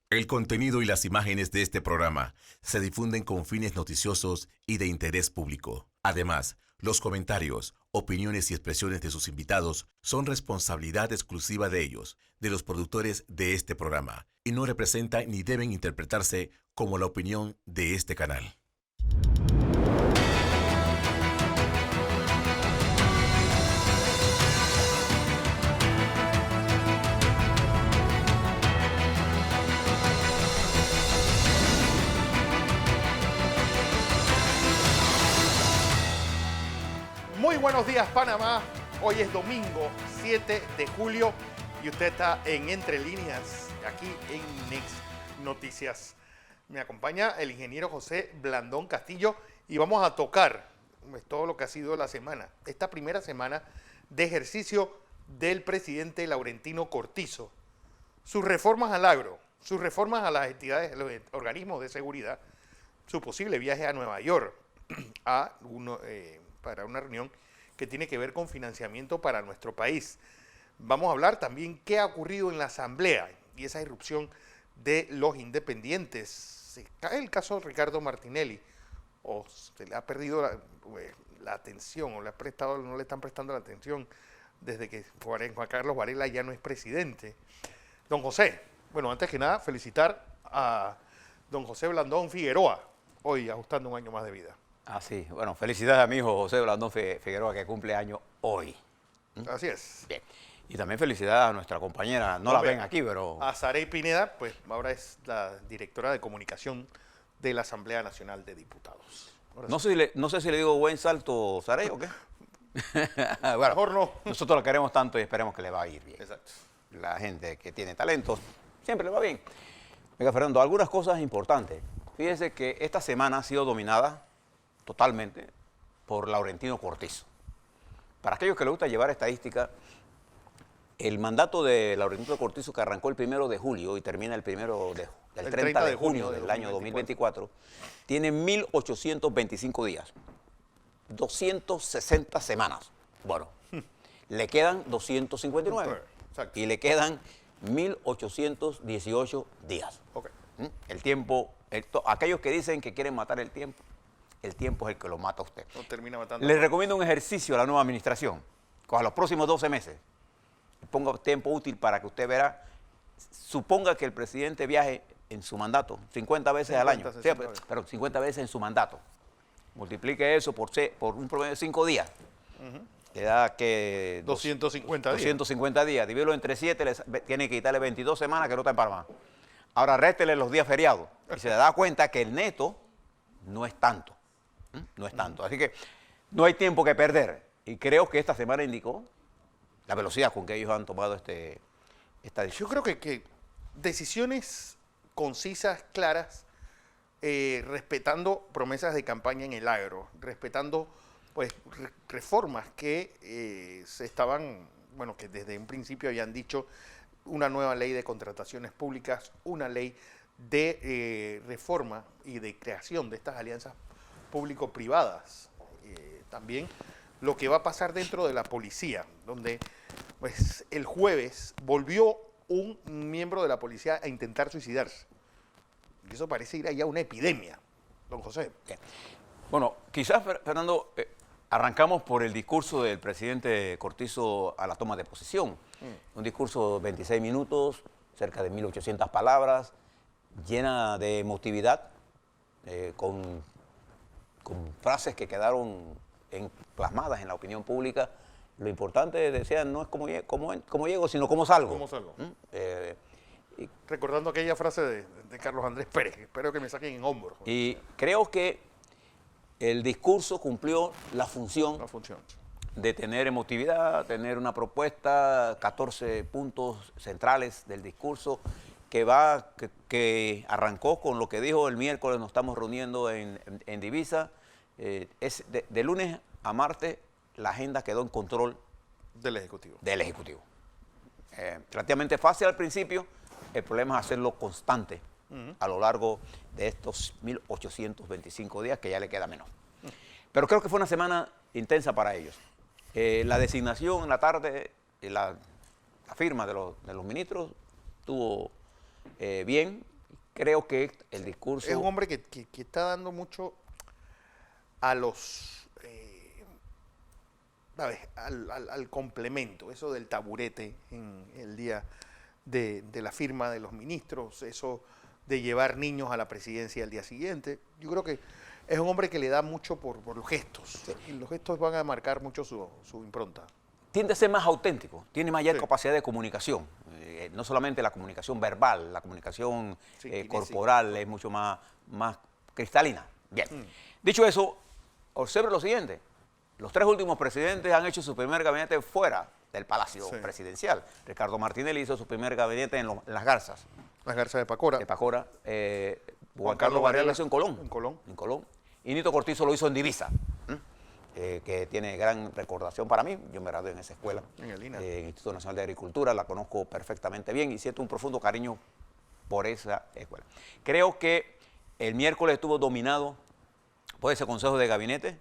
El contenido y las imágenes de este programa se difunden con fines noticiosos y de interés público. Además, los comentarios, opiniones y expresiones de sus invitados son responsabilidad exclusiva de ellos, de los productores de este programa, y no representan ni deben interpretarse como la opinión de este canal. Muy buenos días, Panamá. Hoy es domingo 7 de julio y usted está en Entre Líneas, aquí en Next Noticias. Me acompaña el ingeniero José Blandón Castillo y vamos a tocar todo lo que ha sido la semana, esta primera semana de ejercicio del presidente Laurentino Cortizo. Sus reformas al agro, sus reformas a las entidades, los organismos de seguridad, su posible viaje a Nueva York para una reunión que tiene que ver con financiamiento para nuestro país. Vamos a hablar también qué ha ocurrido en la Asamblea y esa irrupción de los independientes. Se cae el caso de Ricardo Martinelli, o se le ha perdido la atención, o no le están prestando la atención desde que Juan Carlos Varela ya no es presidente. Don José, bueno, antes que nada, felicitar a don José Blandón Figueroa, hoy ajustando un año más de vida. Ah, sí. Bueno, felicidades a mi hijo José Blandón Figueroa, que cumple año hoy. Así es. Bien. Y también felicidades a nuestra compañera, no la ven aquí, pero... A Sarey Pineda, pues ahora es la directora de comunicación de la Asamblea Nacional de Diputados. No sé si le digo buen salto, Sarey, o qué. Bueno, mejor no. Nosotros la queremos tanto y esperemos que le va a ir bien. Exacto. La gente que tiene talentos siempre le va bien. Venga, Fernando, algunas cosas importantes. Fíjense que esta semana ha sido dominada totalmente por Laurentino Cortizo. Para aquellos que les gusta llevar estadística, el mandato de Laurentino Cortizo, que arrancó el 1 de julio y termina el 30 de junio del año 2024, tiene 1.825 días, 260 semanas. Bueno, le quedan 259 Exacto. y le quedan 1.818 días. Okay. El tiempo, aquellos que dicen que quieren matar el tiempo es el que lo mata a usted. No termina matando. Les recomiendo un ejercicio a la nueva administración. Coja los próximos 12 meses. Ponga tiempo útil para que usted verá. Suponga que el presidente viaje en su mandato 50 veces al año. Sí, pero 50 veces en su mandato. Multiplique eso por un promedio de 5 días. Le da que 250 días. 250 días. Divídelo entre 7, tiene que quitarle 22 semanas que no está en Panamá. Ahora réstele los días feriados. Y se da cuenta que el neto no es tanto. No es tanto. Así que no hay tiempo que perder. Y creo que esta semana indicó la velocidad con que ellos han tomado esta decisión. Yo creo que decisiones concisas, claras, respetando promesas de campaña en el agro, respetando pues reformas que se estaban, bueno, que desde un principio habían dicho, una nueva ley de contrataciones públicas, una ley de reforma y de creación de estas alianzas público-privadas. También lo que va a pasar dentro de la policía, donde pues el jueves volvió un miembro de la policía a intentar suicidarse. Y eso parece ir allá a una epidemia, don José. Bueno, quizás, Fernando, arrancamos por el discurso del presidente Cortizo a la toma de posesión. Un discurso de 26 minutos, cerca de 1.800 palabras, llena de emotividad, con frases que quedaron plasmadas en la opinión pública. Lo importante, decían, no es cómo llego, sino cómo salgo. ¿Cómo salgo? Recordando aquella frase de Carlos Andrés Pérez, espero que me saquen en hombros. Y creo que el discurso cumplió la función de tener emotividad, tener una propuesta, 14 puntos centrales del discurso que arrancó con lo que dijo el miércoles, nos estamos reuniendo en Divisa. De lunes a martes la agenda quedó en control del Ejecutivo. Relativamente fácil al principio, el problema es hacerlo constante a lo largo de estos 1.825 días, que ya le queda menos. Pero creo que fue una semana intensa para ellos. La designación en la tarde, la firma de los ministros estuvo bien. creo que el discurso... Es un hombre que está dando mucho a los... ¿sabes? Al complemento, eso del taburete en el día de la firma de los ministros, eso de llevar niños a la presidencia al día siguiente. Yo creo que es un hombre que le da mucho por los gestos. Sí. Y los gestos van a marcar mucho su impronta. Tiende a ser más auténtico, tiene mayor Sí. capacidad de comunicación. No solamente la comunicación verbal, la comunicación Sí, kinésica. corporal es mucho más cristalina. Bien. Dicho eso, observe lo siguiente. Los 3 últimos presidentes han hecho su primer gabinete fuera del Palacio Sí. Presidencial. Ricardo Martinelli hizo su primer gabinete en Las Garzas, Las garzas de Pacora. de Pacora. Juan Carlos Varela lo hizo en Colón. En Colón. En Colón. Y Nito Cortizo lo hizo en Divisa, que tiene gran recordación para mí. Yo me gradué en esa escuela, En el INA. en el Instituto Nacional de Agricultura, la conozco perfectamente bien y siento un profundo cariño por esa escuela. Creo que el miércoles estuvo dominado por ese consejo de gabinete,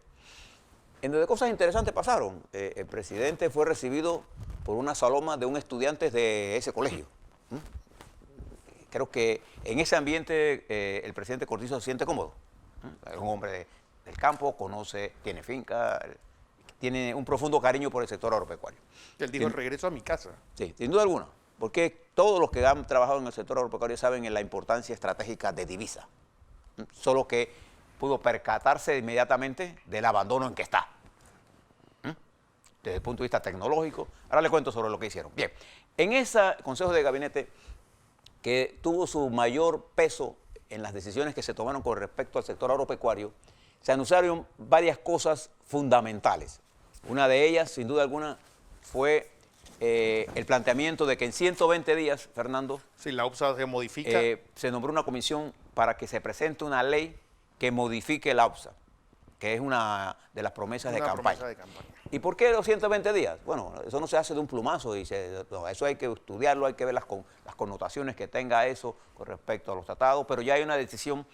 en donde cosas interesantes pasaron. El presidente fue recibido por una saloma de un estudiante de ese colegio. Creo que en ese ambiente el presidente Cortizo se siente cómodo. Es un hombre del campo, conoce, tiene finca, tiene un profundo cariño por el sector agropecuario. Él dijo, regreso a mi casa. Sí, sin duda alguna, porque todos los que han trabajado en el sector agropecuario saben en la importancia estratégica de Divisa. Solo que pudo percatarse inmediatamente del abandono en que está. Desde el punto de vista tecnológico. Ahora le cuento sobre lo que hicieron. Bien, en ese consejo de gabinete que tuvo su mayor peso en las decisiones que se tomaron con respecto al sector agropecuario, se anunciaron varias cosas fundamentales. Una de ellas, sin duda alguna, fue el planteamiento de que en 120 días, Fernando, Si la OPSA se modifica, se nombró una comisión para que se presente una ley que modifique la OPSA, que es una de las promesas de una campaña. promesa de campaña. ¿Y por qué los 120 días? Bueno, eso no se hace de un plumazo, no, eso hay que estudiarlo, hay que ver las connotaciones que tenga eso con respecto a los tratados, pero ya hay una decisión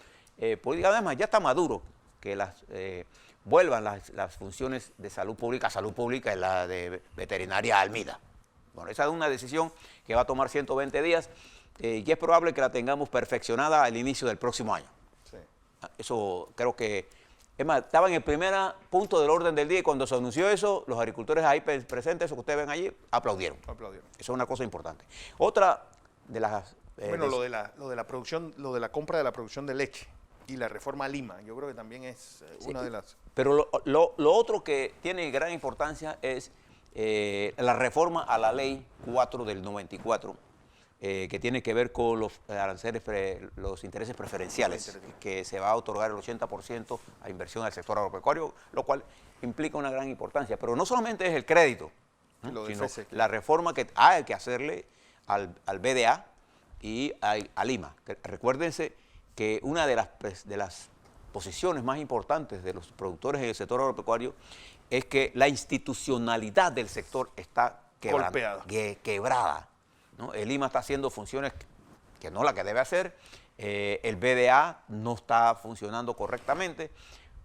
política. Además, ya está maduro que vuelvan las funciones de salud pública y la de veterinaria al MIDA. Bueno, esa es una decisión que va a tomar 120 días y es probable que la tengamos perfeccionada al inicio del próximo año. Sí. Eso creo que, es más, estaba en el primer punto del orden del día y cuando se anunció eso, los agricultores ahí presentes, eso que ustedes ven allí, aplaudieron. Aplaudieron. Eso es una cosa importante. Otra de las... Bueno, lo de la producción, lo de la compra de la producción de leche y la reforma a Lima, yo creo que también es una de las... Pero lo otro que tiene gran importancia es la reforma a la Ley 4 del 94, que tiene que ver con los aranceles, los intereses preferenciales, que se va a otorgar el 80% a inversión al sector agropecuario, lo cual implica una gran importancia. Pero no solamente es el crédito, Lo de sino FESEC. la reforma que hay que hacerle al BDA y a Lima. Recuérdense que una de las posiciones más importantes de los productores en el sector agropecuario es que la institucionalidad del sector está Golpeada. quebrada, ¿no? El Lima está haciendo funciones que no la que debe hacer, el BDA no está funcionando correctamente.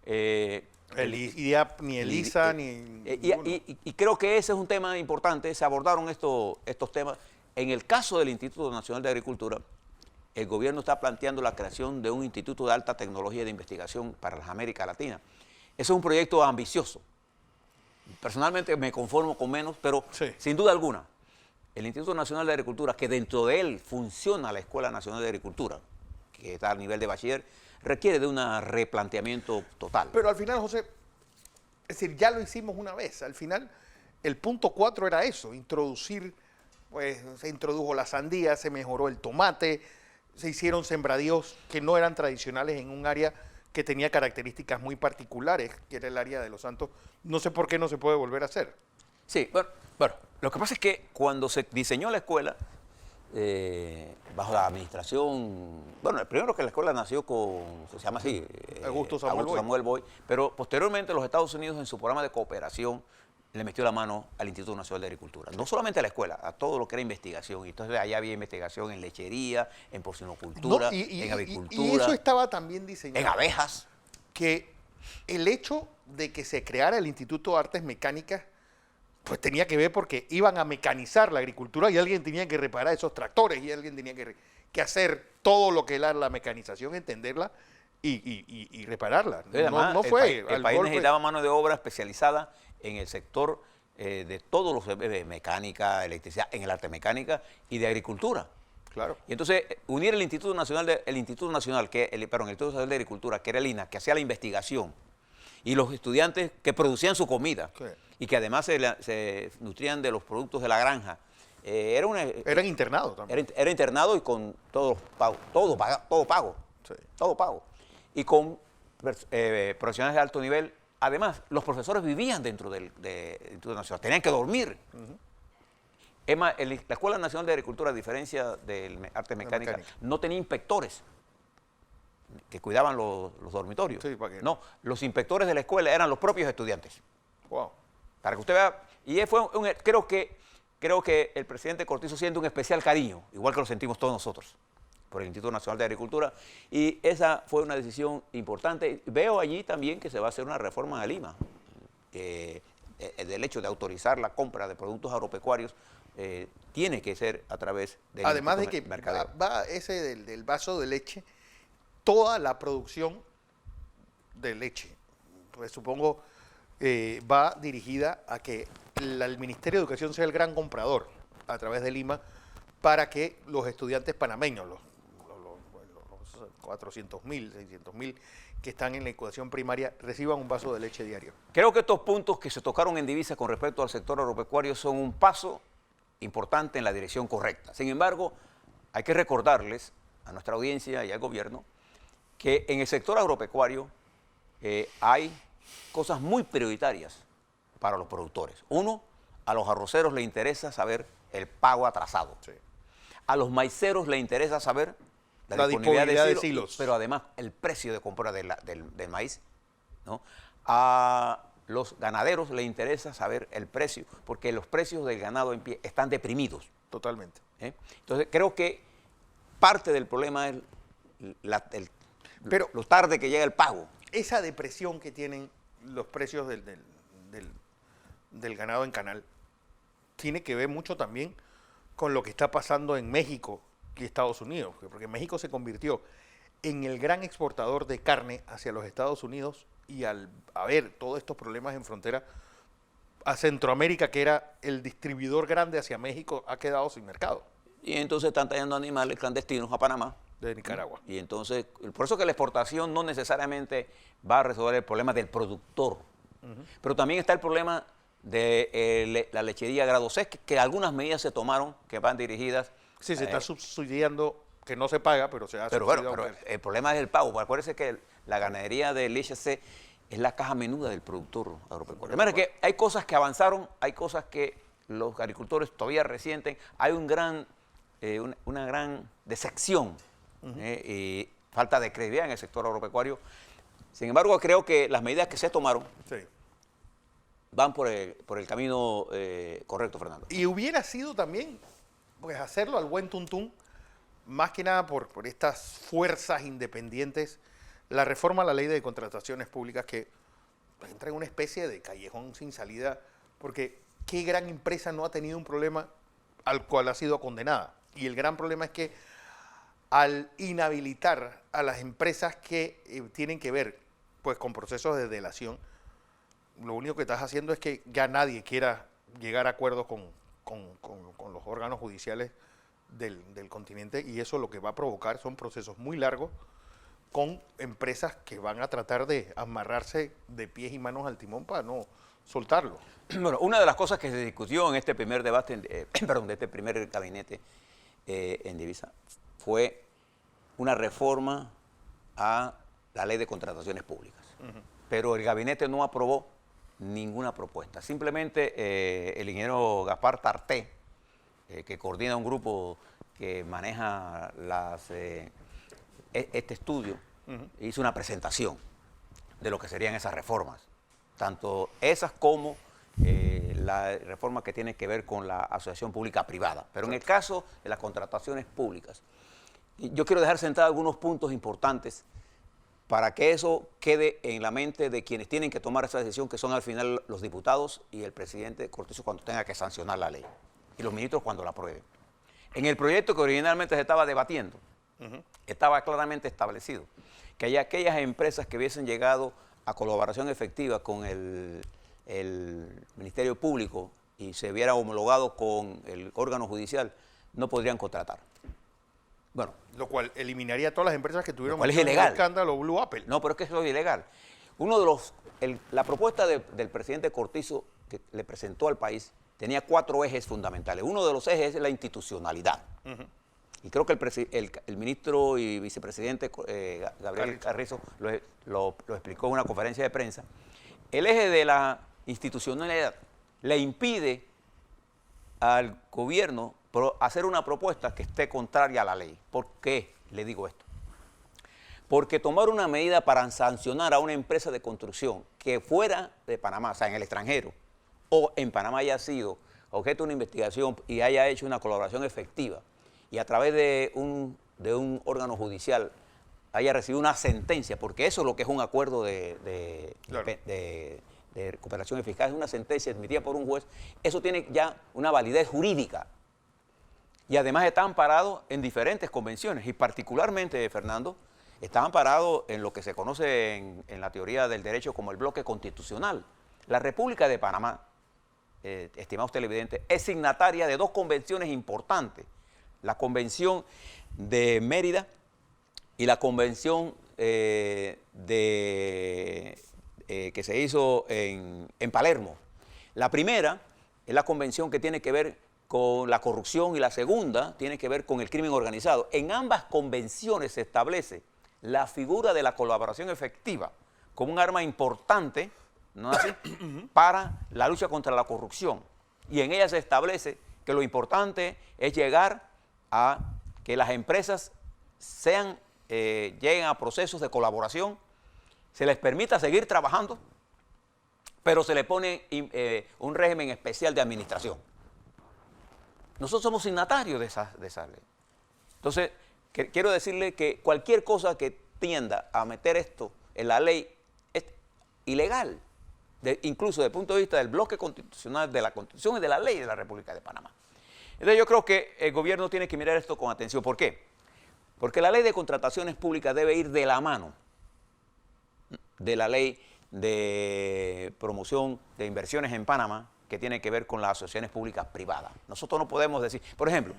El IDIAP, ni el ISA, ni... ninguno. Y creo que ese es un tema importante, se abordaron estos temas. En el caso del Instituto Nacional de Agricultura, el gobierno está planteando la creación de un instituto de alta tecnología de investigación para las Américas Latinas. Ese es un proyecto ambicioso. Personalmente me conformo con menos, pero Sí. sin duda alguna, el Instituto Nacional de Agricultura, que dentro de él funciona la Escuela Nacional de Agricultura, que está al nivel de bachiller, requiere de un replanteamiento total. Pero al final, José, es decir, ya lo hicimos una vez. Al final, el punto 4 era eso, introducir, pues se introdujo la sandía, se mejoró el tomate, se hicieron sembradíos que no eran tradicionales en un área que tenía características muy particulares, que era el área de Los Santos. No sé por qué no se puede volver a hacer. Sí, bueno, lo que pasa es que cuando se diseñó la escuela, bajo la administración, bueno, el primero que la escuela nació se llama así, Augusto Samuel Boyd, pero posteriormente los Estados Unidos en su programa de cooperación le metió la mano al Instituto Nacional de Agricultura. No solamente a la escuela, a todo lo que era investigación. Y entonces allá había investigación en lechería, en porcinocultura, No, en avicultura, y eso estaba también diseñado. en abejas. Que el hecho de que se creara el Instituto de Artes Mecánicas, pues tenía que ver porque iban a mecanizar la agricultura y alguien tenía que reparar esos tractores y alguien tenía que hacer todo lo que es la mecanización, entenderla y repararla. Y además, No fue el al país golpe. necesitaba mano de obra especializada en el sector de todos los mecánica, electricidad, en el arte mecánica y de agricultura. Claro. Y entonces unir el Instituto Nacional de Agricultura, que era el INA, que hacía la investigación, y los estudiantes que producían su comida, Sí. y que además se nutrían de los productos de la granja. Eran internados también. Era internado y con todo pago, todo pago. Sí. Todo pago. Y con profesionales de alto nivel. Además, los profesores vivían dentro del Instituto Nacional, tenían que dormir. Es más, la Escuela Nacional de Agricultura, a diferencia del arte mecánica, no tenía inspectores que cuidaban los dormitorios. Sí, ¿para qué? No, los inspectores de la escuela eran los propios estudiantes. Wow. Para que usted vea, y creo que el presidente Cortizo siente un especial cariño, igual que lo sentimos todos nosotros, por el Instituto Nacional de Agricultura, y esa fue una decisión importante. Veo allí también que se va a hacer una reforma en Lima, del hecho de autorizar la compra de productos agropecuarios tiene que ser a través del Además de Instituto que Mercadeo. va ese del vaso de leche, toda la producción de leche, pues supongo, va dirigida a que el Ministerio de Educación sea el gran comprador a través de Lima para que los estudiantes panameños, los 400.000, 600.000 que están en la educación primaria, reciban un vaso de leche diario. Creo que estos puntos que se tocaron en divisa con respecto al sector agropecuario son un paso importante en la dirección correcta. Sin embargo, hay que recordarles a nuestra audiencia y al gobierno que en el sector agropecuario hay cosas muy prioritarias para los productores. Uno, a los arroceros les interesa saber el pago atrasado. Sí. A los maiceros les interesa saber La disponibilidad de silos. pero además el precio de compra del maíz, ¿no? A los ganaderos les interesa saber el precio, porque los precios del ganado en pie están deprimidos. Totalmente. Entonces, creo que parte del problema es Pero lo tarde que llega el pago. esa depresión que tienen los precios del ganado en canal tiene que ver mucho también con lo que está pasando en México y Estados Unidos, porque México se convirtió en el gran exportador de carne hacia los Estados Unidos y al haber todos estos problemas en frontera, a Centroamérica, que era el distribuidor grande hacia México, ha quedado sin mercado. Y entonces están trayendo animales clandestinos a Panamá. De Nicaragua. Y entonces, por eso que la exportación no necesariamente va a resolver el problema del productor. Pero también está el problema de la lechería grado C, que algunas medidas se tomaron que van dirigidas. Sí, se está subsidiando, que no se paga, pero se ha subsidiado. Pero el problema es el pago. Porque acuérdense que la ganadería de leche C es la caja menuda del productor agropecuario. De manera que hay cosas que avanzaron, hay cosas que los agricultores todavía resienten, hay una gran decepción y falta de credibilidad en el sector agropecuario. Sin embargo, creo que las medidas que se tomaron van por el camino correcto, Fernando. Y hubiera sido también, pues, hacerlo al buen tuntún, más que nada por estas fuerzas independientes, la reforma a la ley de contrataciones públicas que entra en una especie de callejón sin salida, porque ¿qué gran empresa no ha tenido un problema al cual ha sido condenada? Y el gran problema es que al inhabilitar a las empresas que tienen que ver pues con procesos de delación, lo único que estás haciendo es que ya nadie quiera llegar a acuerdos con los órganos judiciales del continente, y eso lo que va a provocar son procesos muy largos con empresas que van a tratar de amarrarse de pies y manos al timón para no soltarlo. Bueno, una de las cosas que se discutió en este primer debate, de este primer gabinete en divisa, fue una reforma a la ley de contrataciones públicas. Pero el gabinete no aprobó ninguna propuesta. Simplemente el ingeniero Gaspar Tarté, que coordina un grupo que maneja este estudio, hizo una presentación de lo que serían esas reformas, tanto esas como la reforma que tiene que ver con la asociación pública-privada. Pero en el caso de las contrataciones públicas, yo quiero dejar sentados algunos puntos importantes para que eso quede en la mente de quienes tienen que tomar esa decisión, que son al final los diputados y el presidente Cortizo cuando tenga que sancionar la ley, y los ministros cuando la aprueben. En el proyecto que originalmente se estaba debatiendo, estaba claramente establecido que hay aquellas empresas que hubiesen llegado a colaboración efectiva con el Ministerio Público y se hubieran homologado con el órgano judicial, no podrían contratar. Bueno, lo cual eliminaría a todas las empresas que tuvieron el escándalo Blue Apple. No, pero es que eso es ilegal. La propuesta del presidente Cortizo que le presentó al país tenía 4 ejes fundamentales. Uno de los ejes es la institucionalidad. Y creo que el ministro y vicepresidente Gabriel Carrizo lo explicó en una conferencia de prensa. El eje de la institucionalidad le impide al gobierno hacer una propuesta que esté contraria a la ley. ¿Por qué le digo esto? Porque tomar una medida para sancionar a una empresa de construcción que fuera de Panamá, o sea, en el extranjero, o en Panamá haya sido objeto de una investigación y haya hecho una colaboración efectiva, y a través de un órgano judicial haya recibido una sentencia, porque eso es lo que es un acuerdo de cooperación eficaz, es una sentencia emitida por un juez, eso tiene ya una validez jurídica. Y además está amparado en diferentes convenciones, y particularmente, Fernando, está amparado en lo que se conoce en la teoría del derecho como el bloque constitucional. La República de Panamá, estimados televidentes, es signataria de 2 convenciones importantes. La Convención de Mérida y la Convención que se hizo en Palermo. La primera es la convención que tiene que ver con la corrupción y la segunda tiene que ver con el crimen organizado. En ambas convenciones se establece la figura de la colaboración efectiva como un arma importante, ¿no es así?, para la lucha contra la corrupción. Y en ella se establece que lo importante es llegar a que las empresas lleguen a procesos de colaboración, se les permita seguir trabajando, pero se le pone un régimen especial de administración. Nosotros somos signatarios de esa ley. Entonces, quiero decirle que cualquier cosa que tienda a meter esto en la ley es ilegal, incluso desde el punto de vista del bloque constitucional, de la Constitución y de la ley de la República de Panamá. Entonces yo creo que el gobierno tiene que mirar esto con atención. ¿Por qué? Porque la ley de contrataciones públicas debe ir de la mano de la ley de promoción de inversiones en Panamá, que tiene que ver con las asociaciones públicas privadas. Nosotros no podemos decir, por ejemplo,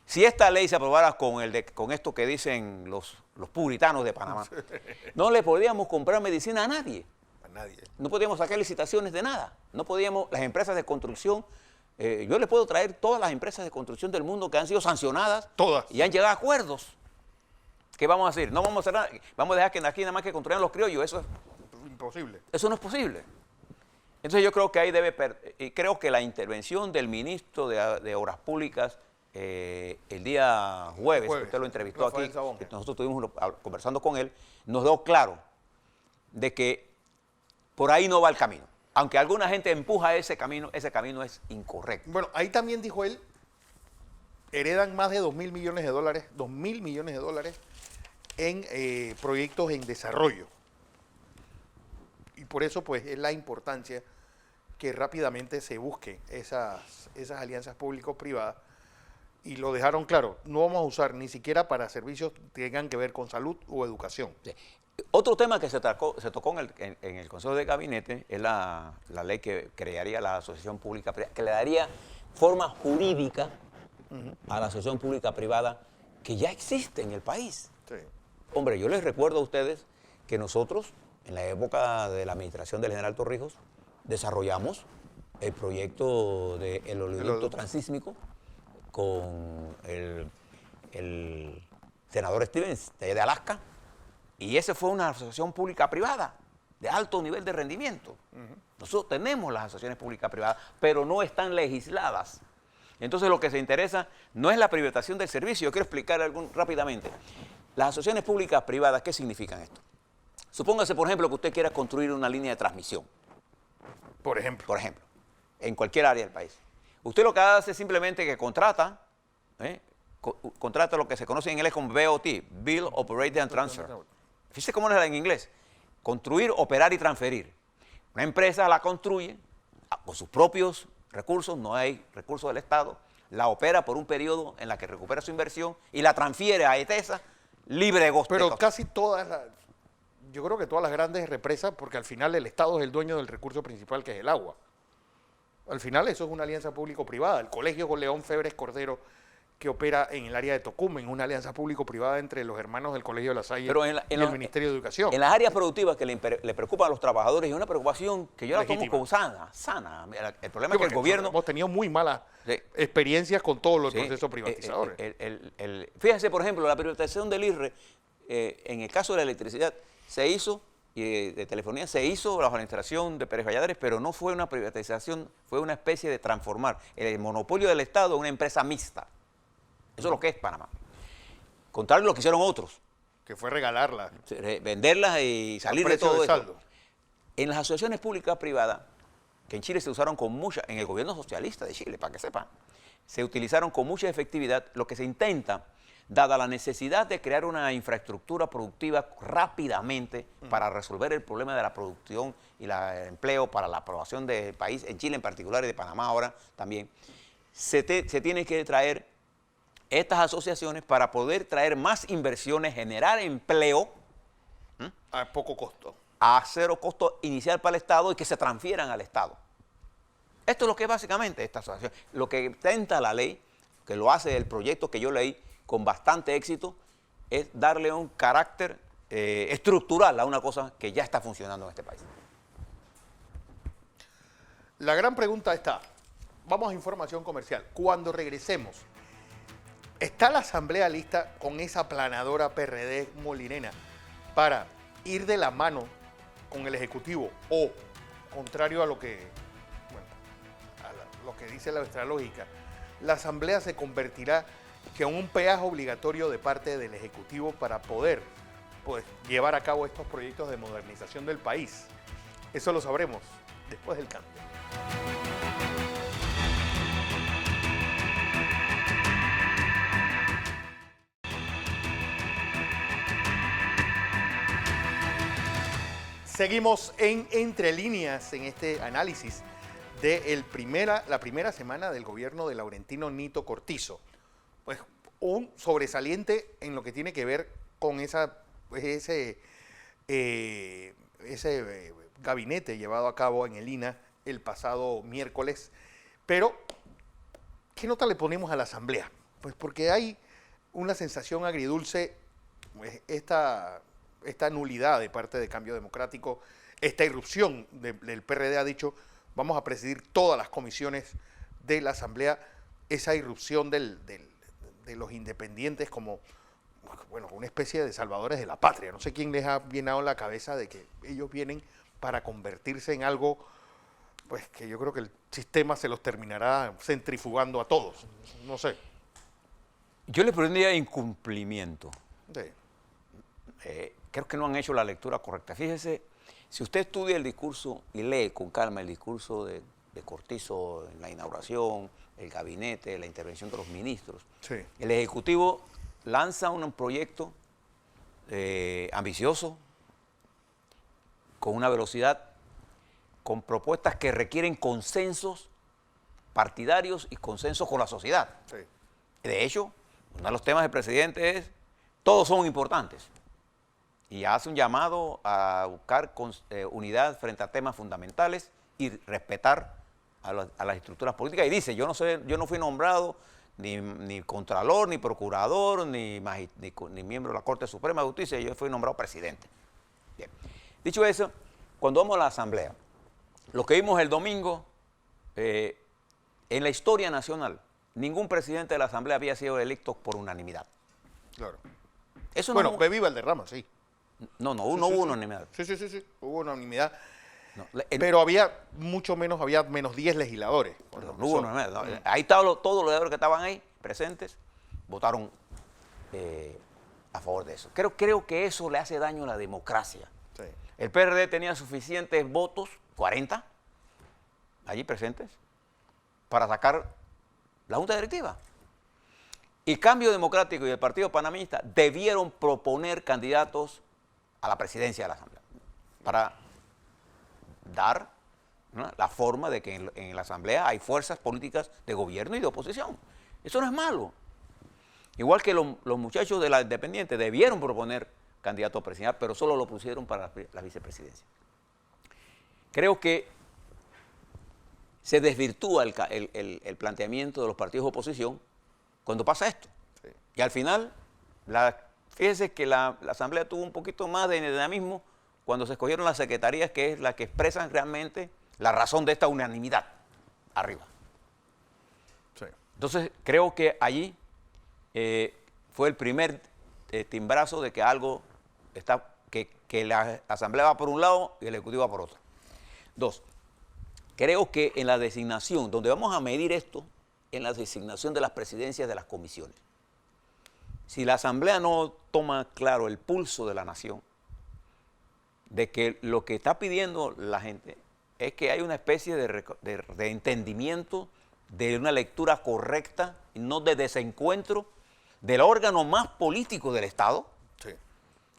si esta ley se aprobara con esto que dicen los puritanos de Panamá, no le podríamos comprar medicina a nadie. A nadie. No podíamos sacar licitaciones de nada. No podíamos, las empresas de construcción, yo le puedo traer todas las empresas de construcción del mundo que han sido sancionadas. Todas. Y han llegado a acuerdos. ¿Qué vamos a hacer? No vamos a hacer nada. Vamos a dejar que aquí nada más que construyan los criollos. Eso es imposible. Eso no es posible. Entonces yo creo que ahí creo que la intervención del ministro de Obras Públicas el día jueves, que usted lo entrevistó aquí, que nosotros estuvimos conversando con él, nos dio claro de que por ahí no va el camino. Aunque alguna gente empuja ese camino es incorrecto. Bueno, ahí también dijo él, heredan más de 2.000 millones de dólares, 2.000 millones de dólares en proyectos en desarrollo. Y por eso, pues, es la importancia que rápidamente se busquen esas alianzas público-privadas. Y lo dejaron claro, no vamos a usar ni siquiera para servicios que tengan que ver con salud o educación. Sí. Otro tema que se tocó en el Consejo de Gabinete es la ley que crearía la asociación pública-privada, que le daría forma jurídica a la asociación pública-privada que ya existe en el país. Sí. Hombre, yo les recuerdo a ustedes que nosotros, en la época de la administración del general Torrijos, desarrollamos el proyecto del oleoducto transísmico con el senador Stevens de Alaska, y ese fue una asociación pública-privada de alto nivel de rendimiento. Nosotros tenemos las asociaciones públicas-privadas, pero no están legisladas. Entonces lo que se interesa no es la privatización del servicio. Yo quiero explicar rápidamente. Las asociaciones públicas-privadas, ¿qué significan esto? Supóngase, por ejemplo, que usted quiera construir una línea de transmisión. Por ejemplo. En cualquier área del país. Usted lo que hace es simplemente que contrata lo que se conoce en inglés como BOT, Build, Operate and Transfer. Fíjese cómo es en inglés. Construir, operar y transferir. Una empresa la construye con sus propios recursos, no hay recursos del Estado, la opera por un periodo en la que recupera su inversión y la transfiere a ETESA libre de Pero costo. casi todas yo creo que todas las grandes represas, porque al final el Estado es el dueño del recurso principal que es el agua. Al final eso es una alianza público-privada. El colegio con León Febres Cordero, que opera en el área de Tocumen, una alianza público-privada entre los hermanos del Colegio de La Salle Pero y el Ministerio de Educación. En las áreas productivas que le preocupan a los trabajadores, y una preocupación que yo la tomo Legítima. como sana. Mira, el problema Sí, es que el porque gobierno... hemos tenido muy malas Sí. experiencias con todos los Sí, procesos privatizadores. Fíjese, por ejemplo, la privatización del IRRE, en el caso de la electricidad, se hizo, y de telefonía, se hizo bajo la administración de Pérez Valladares, pero no fue una privatización, fue una especie de transformar el monopolio del Estado en una empresa mixta. Eso es lo que es Panamá. Contrario a lo que hicieron otros, Que fue regalarla. venderlas y salir de precio todo de eso. saldo. En las asociaciones públicas privadas, que en Chile se usaron con mucha, en el gobierno socialista de Chile, para que sepan, se utilizaron con mucha efectividad. Lo que se intenta, dada la necesidad de crear una infraestructura productiva rápidamente para resolver el problema de la producción y el empleo para la aprobación del país, en Chile en particular y de Panamá ahora también, se tiene que traer estas asociaciones para poder traer más inversiones, generar empleo A poco costo. a cero costo inicial para el Estado y que se transfieran al Estado. Esto es lo que es básicamente esta asociación. Lo que intenta la ley, que lo hace el proyecto que yo leí con bastante éxito, es darle un carácter estructural a una cosa que ya está funcionando en este país. La gran pregunta está, vamos a información comercial. Cuando regresemos, ¿está la Asamblea lista con esa planadora PRD molinera para ir de la mano con el Ejecutivo o, contrario a lo que, lo que dice nuestra lógica, la Asamblea se convertirá en un peaje obligatorio de parte del Ejecutivo para poder llevar a cabo estos proyectos de modernización del país? Eso lo sabremos después del cambio. Seguimos en Entre Líneas en este análisis de la primera semana del gobierno de Laurentino Nito Cortizo. Pues un sobresaliente en lo que tiene que ver con ese gabinete llevado a cabo en el INAH el pasado miércoles. Pero, ¿qué nota le ponemos a la Asamblea? Pues porque hay una sensación agridulce, pues, esta nulidad de parte de Cambio Democrático, esta irrupción del PRD ha dicho, vamos a presidir todas las comisiones de la Asamblea, esa irrupción de los independientes como, bueno, una especie de salvadores de la patria. No sé quién les ha llenado la cabeza de que ellos vienen para convertirse en algo, pues que yo creo que el sistema se los terminará centrifugando a todos. No sé. Yo le pondría incumplimiento. Sí. Creo que no han hecho la lectura correcta. Fíjese, si usted estudia el discurso y lee con calma el discurso de Cortizo en la inauguración, el gabinete, la intervención de los ministros, Sí. el Ejecutivo lanza un proyecto ambicioso, con una velocidad, con propuestas que requieren consensos partidarios y consensos con la sociedad. Sí. De hecho, uno de los temas del presidente es, todos son importantes. Y hace un llamado a buscar unidad frente a temas fundamentales y respetar a las estructuras políticas. Y dice, yo no fui nombrado ni contralor, ni procurador, ni miembro de la Corte Suprema de Justicia, yo fui nombrado presidente. Bien. Dicho eso, cuando vamos a la Asamblea, lo que vimos el domingo, en la historia nacional, ningún presidente de la Asamblea había sido electo por unanimidad. Claro. Eso Bueno, no, Bebí Valderrama, sí. no hubo unanimidad. Sí. Hubo unanimidad. No, Pero había había menos 10 legisladores. no hubo unanimidad. No. Ahí estaban todos los legisladores que estaban ahí presentes, votaron a favor de eso. Creo que eso le hace daño a la democracia. Sí. El PRD tenía suficientes votos, 40, allí presentes, para sacar la Junta Directiva. Y Cambio Democrático y el Partido Panamista debieron proponer candidatos a la presidencia de la Asamblea para dar, ¿no?, la forma de que en la Asamblea hay fuerzas políticas de gobierno y de oposición. Eso no es malo. Igual que los muchachos de la Independiente debieron proponer candidato presidencial, pero solo lo pusieron para la vicepresidencia. Creo que se desvirtúa el planteamiento de los partidos de oposición cuando pasa esto. Sí. Y al final, fíjese que la Asamblea tuvo un poquito más de dinamismo cuando se escogieron las secretarías, que es la que expresan realmente la razón de esta unanimidad arriba. Sí. Entonces, creo que allí fue el primer timbrazo de que algo está, que la Asamblea va por un lado y el Ejecutivo va por otro. Dos, creo que en la designación, donde vamos a medir esto, en la designación de las presidencias de las comisiones, si la Asamblea no toma claro el pulso de la nación, de que lo que está pidiendo la gente es que haya una especie de entendimiento, de una lectura correcta, y no de desencuentro del órgano más político del Estado, Sí.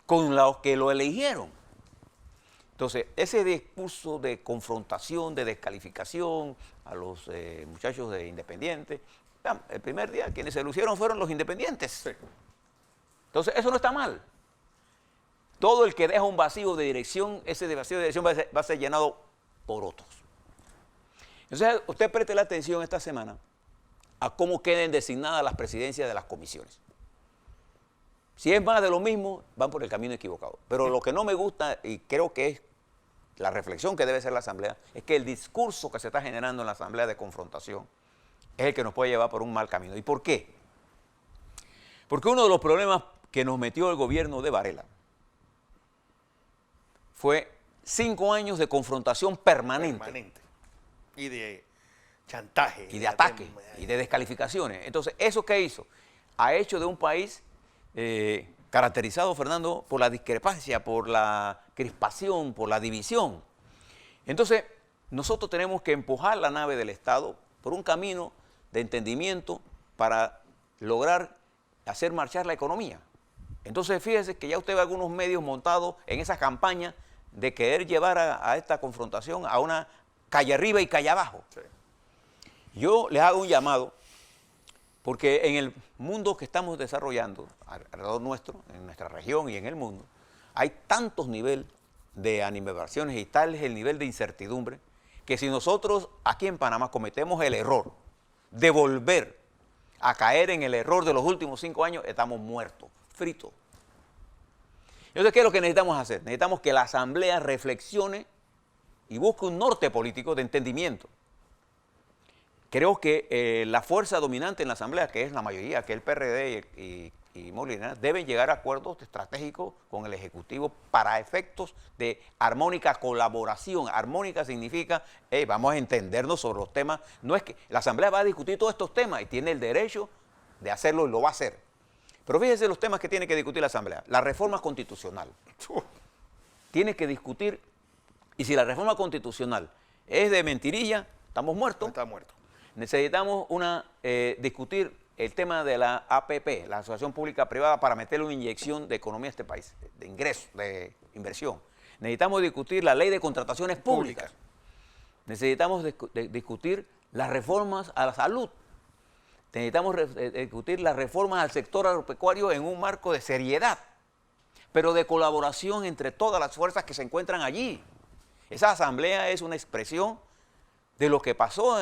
con los que lo eligieron. Entonces, ese discurso de confrontación, de descalificación a los muchachos de Independiente, el primer día quienes se lucieron fueron los independientes. Sí. Entonces, eso no está mal. Todo el que deja un vacío de dirección, ese vacío de dirección va a ser llenado por otros. Entonces, usted preste la atención esta semana a cómo queden designadas las presidencias de las comisiones. Si es más de lo mismo, van por el camino equivocado. Pero lo que no me gusta, y creo que es la reflexión que debe hacer la Asamblea, es que el discurso que se está generando en la Asamblea de confrontación es el que nos puede llevar por un mal camino. ¿Y por qué? Porque uno de los problemas que nos metió el gobierno de Varela fue 5 años de confrontación permanente. Y de chantaje. Y de ataque, y de descalificaciones. Entonces, ¿eso qué hizo? Ha hecho de un país caracterizado, Fernando, por la discrepancia, por la crispación, por la división. Entonces, nosotros tenemos que empujar la nave del Estado por un camino de entendimiento para lograr hacer marchar la economía. Entonces, fíjese que ya usted ve algunos medios montados en esa campaña de querer llevar a esta confrontación a una calle arriba y calle abajo. Sí. Yo les hago un llamado, porque en el mundo que estamos desarrollando, alrededor nuestro, en nuestra región y en el mundo, hay tantos niveles de animadversiones y tal es el nivel de incertidumbre, que si nosotros aquí en Panamá cometemos el error de volver a caer en el error de los últimos 5 años, estamos muertos, fritos. Entonces, ¿qué es lo que necesitamos hacer? Necesitamos que la Asamblea reflexione y busque un norte político de entendimiento. Creo que la fuerza dominante en la Asamblea, que es la mayoría, que es el PRD y Molina, deben llegar a acuerdos estratégicos con el Ejecutivo para efectos de armónica colaboración. Armónica significa, vamos a entendernos sobre los temas. No es que la Asamblea va a discutir todos estos temas y tiene el derecho de hacerlo y lo va a hacer. Pero fíjense los temas que tiene que discutir la Asamblea. La reforma constitucional. Tiene que discutir, y si la reforma constitucional es de mentirilla, estamos muertos. Está muerto. Necesitamos discutir el tema de la APP, la Asociación Pública Privada, para meterle una inyección de economía a este país, de ingresos, de inversión. Necesitamos discutir la ley de contrataciones públicas. Necesitamos discutir las reformas a la salud. Necesitamos discutir las reformas al sector agropecuario en un marco de seriedad, pero de colaboración entre todas las fuerzas que se encuentran allí. Esa asamblea es una expresión de lo que pasó,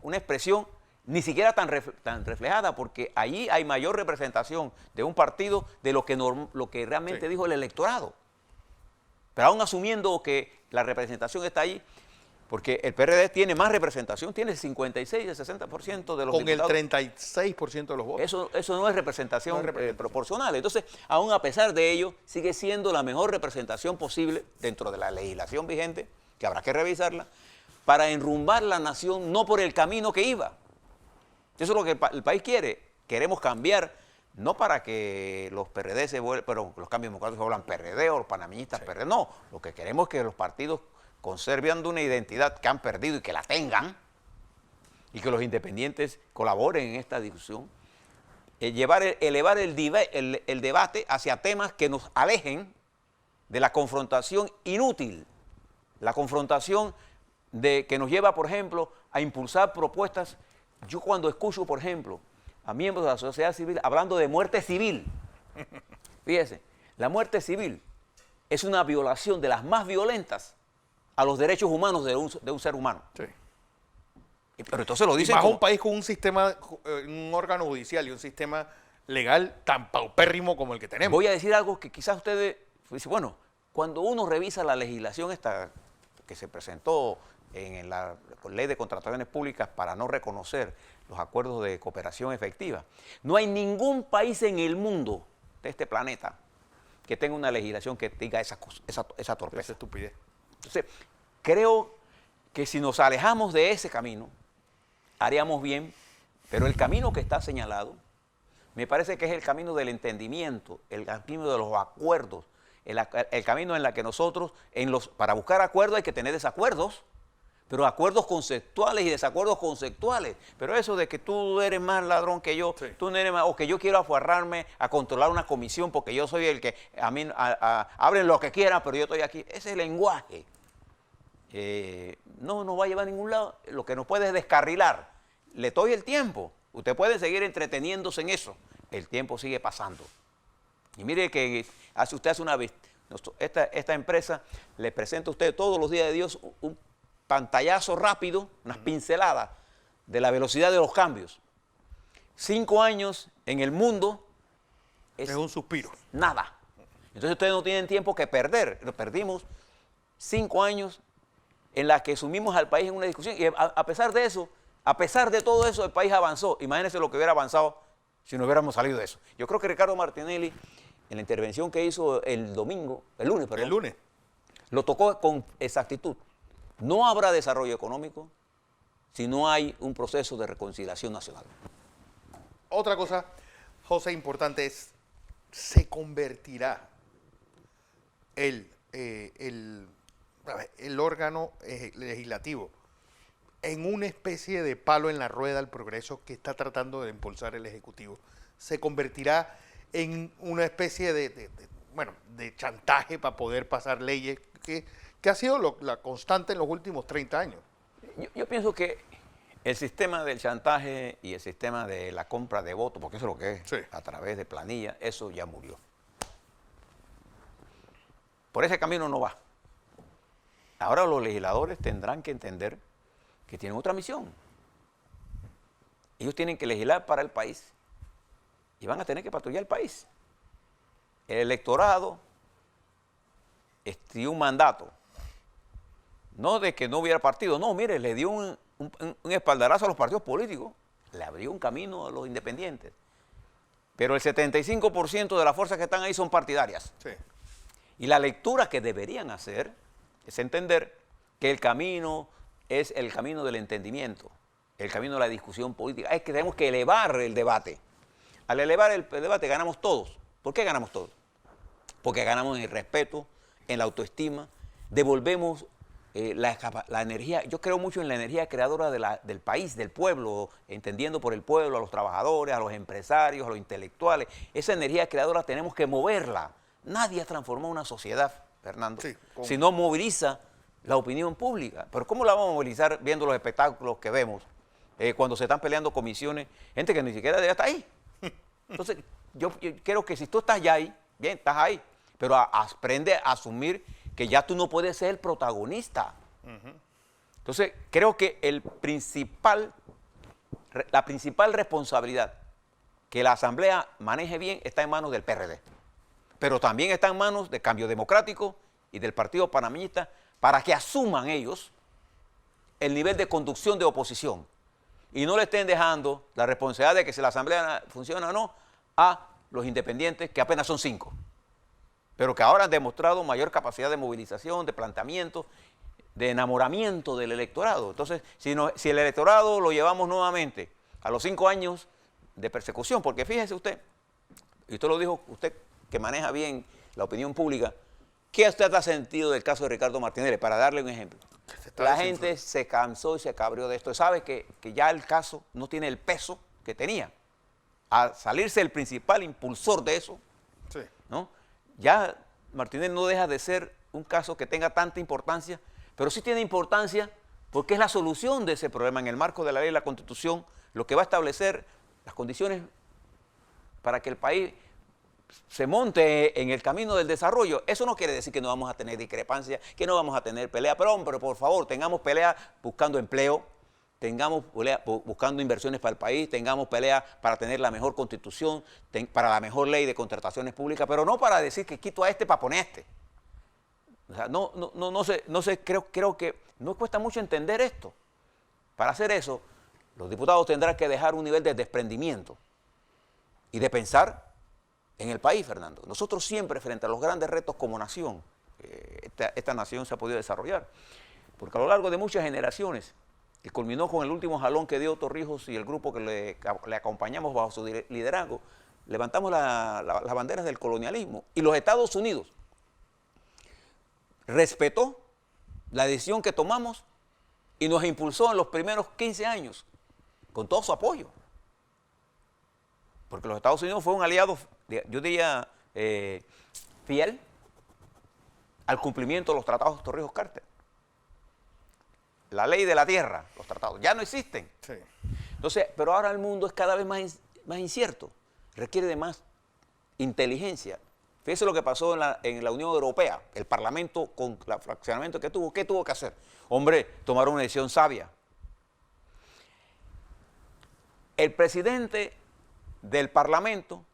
una expresión ni siquiera tan reflejada, porque allí hay mayor representación de un partido de lo que realmente dijo el electorado. Pero aún asumiendo que la representación está allí, porque el PRD tiene más representación, tiene 56 y el 60% de los con diputados. El 36% de los votos. Eso no es representación, No es representación. proporcional. Entonces, aún a pesar de ello, sigue siendo la mejor representación posible dentro de la legislación vigente, que habrá que revisarla, para enrumbar la nación no por el camino que iba. Eso es lo que el país quiere. Queremos cambiar, no para que los PRD se vuelvan, pero los cambios democráticos se vuelvan PRD o los panameñistas PRD. No, lo que queremos es que los partidos conserven una identidad que han perdido y que la tengan, y que los independientes colaboren en esta discusión, elevar el debate hacia temas que nos alejen de la confrontación inútil, la confrontación que nos lleva, por ejemplo, a impulsar propuestas. Yo cuando escucho, por ejemplo, a miembros de la sociedad civil hablando de muerte civil. Fíjese, la muerte civil es una violación de las más violentas a los derechos humanos de un ser humano. Sí. Pero entonces lo dicen Más como, un país con un sistema, un órgano judicial y un sistema legal tan paupérrimo como el que tenemos. voy a decir algo que quizás ustedes dicen, bueno, cuando uno revisa la legislación esta que se presentó en la ley de contrataciones públicas para no reconocer los acuerdos de cooperación efectiva, no hay ningún país en el mundo de este planeta que tenga una legislación que diga esa torpeza. Esa estupidez. Entonces, creo que si nos alejamos de ese camino, haríamos bien, pero el camino que está señalado, me parece que es el camino del entendimiento, el camino de los acuerdos, el camino en la que nosotros, para buscar acuerdos hay que tener desacuerdos, pero acuerdos conceptuales y desacuerdos conceptuales. Pero eso de que tú eres más ladrón que yo, sí, tú no eres más, o que yo quiero aferrarme a controlar una comisión porque yo soy el que, abren lo que quieran, pero yo estoy aquí. Ese lenguaje no va a llevar a ningún lado. Lo que nos puede es descarrilar. Le doy el tiempo. Usted puede seguir entreteniéndose en eso. El tiempo sigue pasando. Y mire que usted hace una vez, esta empresa le presenta a usted todos los días de Dios un pantallazo rápido, unas pinceladas de la velocidad de los cambios. 5 años en el mundo es un suspiro. Nada. Entonces ustedes no tienen tiempo que perder. Perdimos 5 años en la que sumimos al país en una discusión y a pesar de eso, a pesar de todo eso, el país avanzó. Imagínense lo que hubiera avanzado si no hubiéramos salido de eso. Yo creo que Ricardo Martinelli, en la intervención que hizo el lunes, lo tocó con exactitud. No habrá desarrollo económico si no hay un proceso de reconciliación nacional. Otra cosa, José, importante es, se convertirá el órgano legislativo en una especie de palo en la rueda al progreso que está tratando de impulsar el Ejecutivo. Se convertirá en una especie de chantaje para poder pasar leyes que ha sido la constante en los últimos 30 años. Yo pienso que el sistema del chantaje y el sistema de la compra de votos, porque eso es lo que es, sí, a través de planilla, eso ya murió. Por ese camino no va. Ahora los legisladores tendrán que entender que tienen otra misión. Ellos tienen que legislar para el país y van a tener que patrullar el país. El electorado dio un mandato, no de que no hubiera partido, no, mire, le dio un espaldarazo a los partidos políticos, le abrió un camino a los independientes. Pero el 75% de las fuerzas que están ahí son partidarias. Sí. Y la lectura que deberían hacer es entender que el camino es el camino del entendimiento, el camino de la discusión política. Es que tenemos que elevar el debate. Al elevar el debate ganamos todos. ¿Por qué ganamos todos? Porque ganamos en el respeto, en la autoestima, devolvemos la energía. Yo creo mucho en la energía creadora del país, del pueblo, entendiendo por el pueblo a los trabajadores, a los empresarios, a los intelectuales. Esa energía creadora tenemos que moverla. Nadie ha transformado una sociedad, Fernando, sí, si no moviliza la opinión pública. Pero ¿cómo la vamos a movilizar viendo los espectáculos que vemos cuando se están peleando comisiones? Gente que ni siquiera debe estar ahí. Entonces, yo creo que si tú estás ya ahí, bien, estás ahí, pero aprende a asumir que ya tú no puedes ser el protagonista. Entonces, creo que la principal responsabilidad que la Asamblea maneje bien está en manos del PRD, pero también está en manos de Cambio Democrático y del Partido Panameñista para que asuman ellos el nivel de conducción de oposición y no le estén dejando la responsabilidad de que si la Asamblea funciona o no a los independientes, que apenas son 5. Pero que ahora han demostrado mayor capacidad de movilización, de planteamiento, de enamoramiento del electorado. Entonces, si el electorado lo llevamos nuevamente a los 5 años de persecución, porque fíjese usted, y usted lo dijo, usted que maneja bien la opinión pública, ¿qué usted ha sentido del caso de Ricardo Martinelli? Para darle un ejemplo. La gente se cansó y se cabrió de esto. Sabe que ya el caso no tiene el peso que tenía. Al salirse el principal impulsor de eso, sí, ¿no? Ya Martinelli no deja de ser un caso que tenga tanta importancia, pero sí tiene importancia porque es la solución de ese problema en el marco de la ley de la Constitución, lo que va a establecer las condiciones para que el país se monte en el camino del desarrollo. Eso no quiere decir que no vamos a tener discrepancias, que no vamos a tener pelea, pero hombre, por favor, tengamos pelea buscando empleo, tengamos pelea buscando inversiones para el país, tengamos pelea para tener la mejor constitución, para la mejor ley de contrataciones públicas, pero no para decir que quito a este para poner a este. O sea, no sé, creo que no cuesta mucho entender esto. Para hacer eso, los diputados tendrán que dejar un nivel de desprendimiento y de pensar en el país, Fernando. Nosotros siempre, frente a los grandes retos como nación, esta nación se ha podido desarrollar, porque a lo largo de muchas generaciones, que culminó con el último jalón que dio Torrijos y el grupo que le acompañamos bajo su liderazgo, levantamos las banderas del colonialismo, y los Estados Unidos respetó la decisión que tomamos y nos impulsó en los primeros 15 años con todo su apoyo. Porque los Estados Unidos fue un aliado, yo diría, fiel al cumplimiento de los tratados de Torrijos-Carter. La ley de la tierra, los tratados, ya no existen. Sí. Entonces, pero ahora el mundo es cada vez más incierto, requiere de más inteligencia. Fíjese lo que pasó en la Unión Europea, el Parlamento con el fraccionamiento que tuvo, ¿qué tuvo que hacer? Hombre, tomaron una decisión sabia. El presidente del Parlamento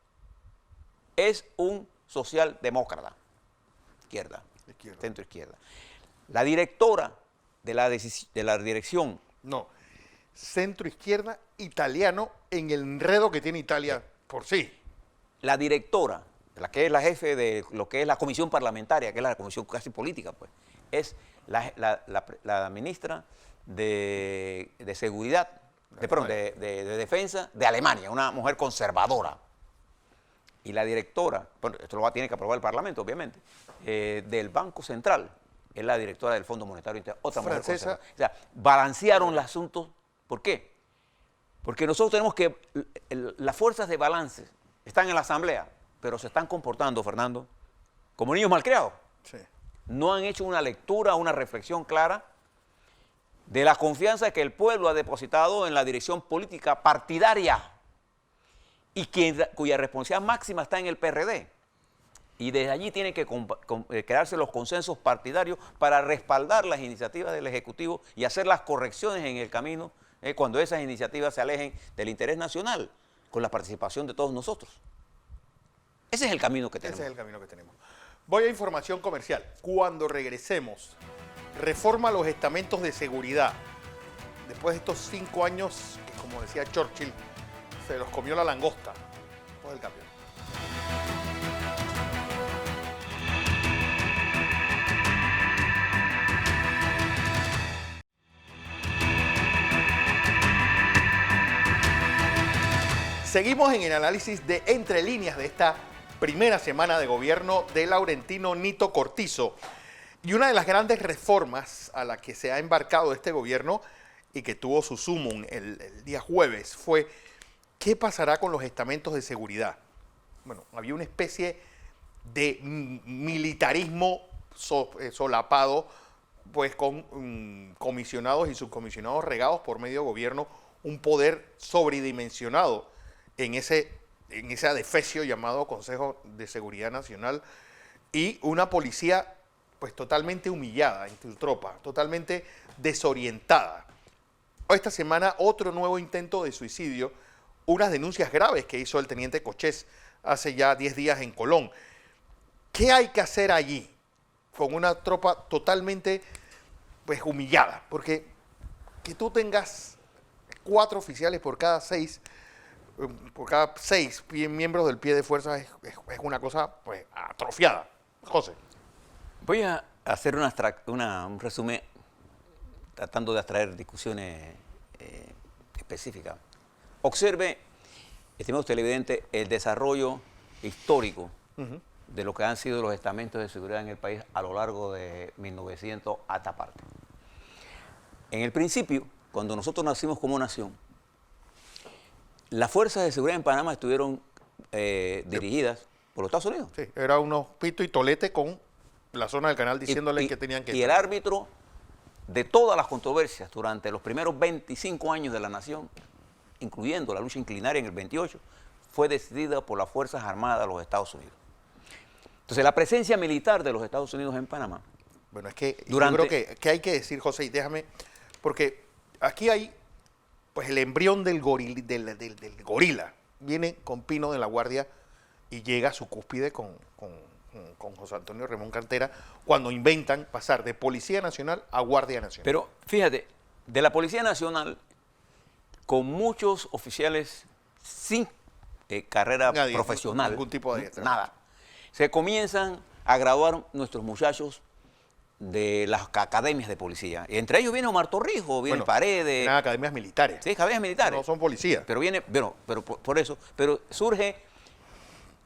es un socialdemócrata, centro-izquierda. La directora de la dirección. No, centro-izquierda italiano en el enredo que tiene Italia por sí. La directora, la que es la jefe de lo que es la comisión parlamentaria, que es la comisión casi política, pues, es la ministra de Seguridad, de Defensa de Alemania, una mujer conservadora. Y la directora, bueno, esto tiene que aprobar el Parlamento, obviamente, del Banco Central, es la directora del Fondo Monetario Internacional, otra mujer conservadora. O sea, balancearon el asunto. ¿Por qué? Porque nosotros tenemos que, las fuerzas de balance están en la Asamblea, pero se están comportando, Fernando, como niños malcriados. Sí. No han hecho una lectura, una reflexión clara de la confianza que el pueblo ha depositado en la dirección política partidaria y cuya responsabilidad máxima está en el PRD. Y desde allí tienen que crearse los consensos partidarios para respaldar las iniciativas del Ejecutivo y hacer las correcciones en el camino cuando esas iniciativas se alejen del interés nacional, con la participación de todos nosotros. Ese es el camino que tenemos. Ese es el camino que tenemos. Voy a información comercial. Cuando regresemos, reforma a los estamentos de seguridad. Después de estos 5 años, que como decía Churchill, se los comió la langosta. Después del cambio. Seguimos en el análisis de entre líneas de esta primera semana de gobierno de Laurentino Nito Cortizo. Y una de las grandes reformas a la que se ha embarcado este gobierno y que tuvo su sumum el día jueves fue ¿qué pasará con los estamentos de seguridad? Bueno, había una especie de militarismo solapado, pues con comisionados y subcomisionados regados por medio gobierno, un poder sobredimensionado en ese adefesio llamado Consejo de Seguridad Nacional y una policía pues totalmente humillada en tu tropa, totalmente desorientada. Esta semana otro nuevo intento de suicidio, unas denuncias graves que hizo el teniente Cochés hace ya 10 días en Colón. ¿Qué hay que hacer allí con una tropa totalmente pues humillada? Porque que tú tengas 4 oficiales por cada 6 miembros del pie de fuerza es una cosa pues atrofiada. José. Voy a hacer un resumen tratando de atraer discusiones específicas. Observe, estimados televidentes, el desarrollo histórico de lo que han sido los estamentos de seguridad en el país a lo largo de 1900 hasta parte. En el principio, cuando nosotros nacimos como nación, las fuerzas de seguridad en Panamá estuvieron dirigidas por los Estados Unidos. Sí, era unos pito y tolete con la zona del canal diciéndole que tenían que... Y el árbitro de todas las controversias durante los primeros 25 años de la nación incluyendo la lucha inclinaria en el 28, fue decidida por las Fuerzas Armadas de los Estados Unidos. Entonces, la presencia militar de los Estados Unidos en Panamá. Bueno, es que yo creo que hay que decir, José, y déjame, porque aquí hay pues el embrión del gorila. Viene con Pino de la Guardia y llega a su cúspide con José Antonio Remón Cantera cuando inventan pasar de Policía Nacional a Guardia Nacional. Pero fíjate, de la Policía Nacional, con muchos oficiales sin carrera profesional, ningún tipo de nada, se comienzan a graduar nuestros muchachos de las academias de policía. Y entre ellos viene Omar Torrijos, viene Paredes. Eran academias militares. Sí, academias militares. No son policías. Pero viene, bueno, pero por eso, pero surge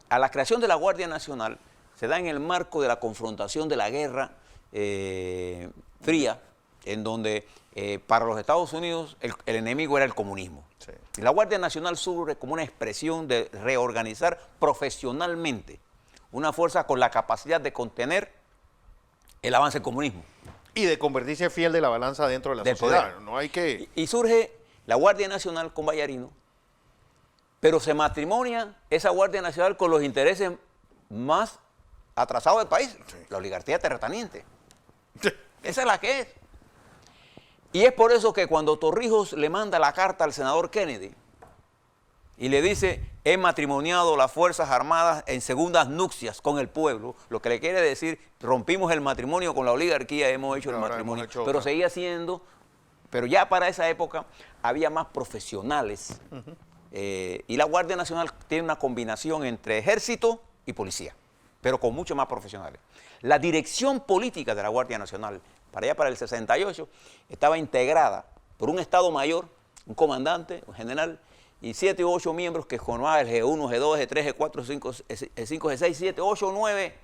a la creación de la Guardia Nacional, se da en el marco de la confrontación de la Guerra Fría, en donde para los Estados Unidos el enemigo era el comunismo. Sí. Y la Guardia Nacional surge como una expresión de reorganizar profesionalmente una fuerza con la capacidad de contener el avance del comunismo. Y de convertirse fiel de la balanza dentro de la sociedad. Poder. No hay que... Y surge la Guardia Nacional con Vallarino, pero se matrimonia esa Guardia Nacional con los intereses más atrasados del país, la oligarquía terrateniente. Esa es la que es. Y es por eso que cuando Torrijos le manda la carta al senador Kennedy y le dice, he matrimoniado las Fuerzas Armadas en segundas nupcias con el pueblo, lo que le quiere decir, rompimos el matrimonio con la oligarquía, hemos hecho el matrimonio, pero seguía siendo, pero ya para esa época había más profesionales. Y la Guardia Nacional tiene una combinación entre ejército y policía, pero con mucho más profesionales. La dirección política de la Guardia Nacional, para allá para el 68, estaba integrada por un Estado Mayor, un comandante, un general, y 7 u 8 miembros que formaban el G1, G2, G3, G4, G5, G6, 7, 8, 9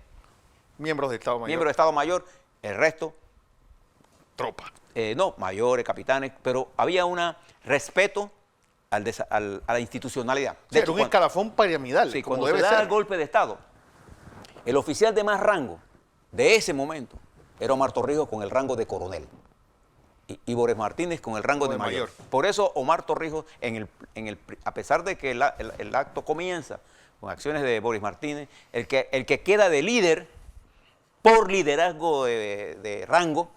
miembros de Estado Mayor. Miembros de Estado Mayor, el resto... Tropa. No, mayores, capitanes, pero había un respeto a la institucionalidad. De hecho, un escalafón piramidal. Sí, como cuando debe se da ser. el golpe de Estado, el oficial de más rango de ese momento era Omar Torrijos con el rango de coronel y Boris Martínez con el rango de mayor. Por eso Omar Torrijos, a pesar de que el acto comienza con acciones de Boris Martínez, el que queda de líder por liderazgo de rango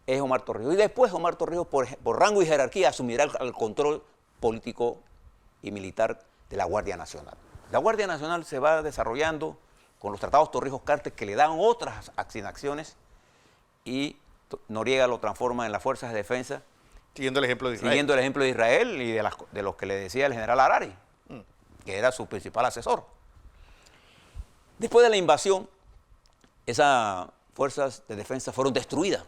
es Omar Torrijos. Y después Omar Torrijos, por rango y jerarquía, asumirá el control político y militar de la Guardia Nacional. La Guardia Nacional se va desarrollando con los tratados Torrijos-Carter que le dan otras asignaciones y Noriega lo transforma en las fuerzas de defensa. Siguiendo el ejemplo de Israel. Siguiendo el ejemplo de Israel y de los que le decía el general Harari, que era su principal asesor. Después de la invasión, esas fuerzas de defensa fueron destruidas,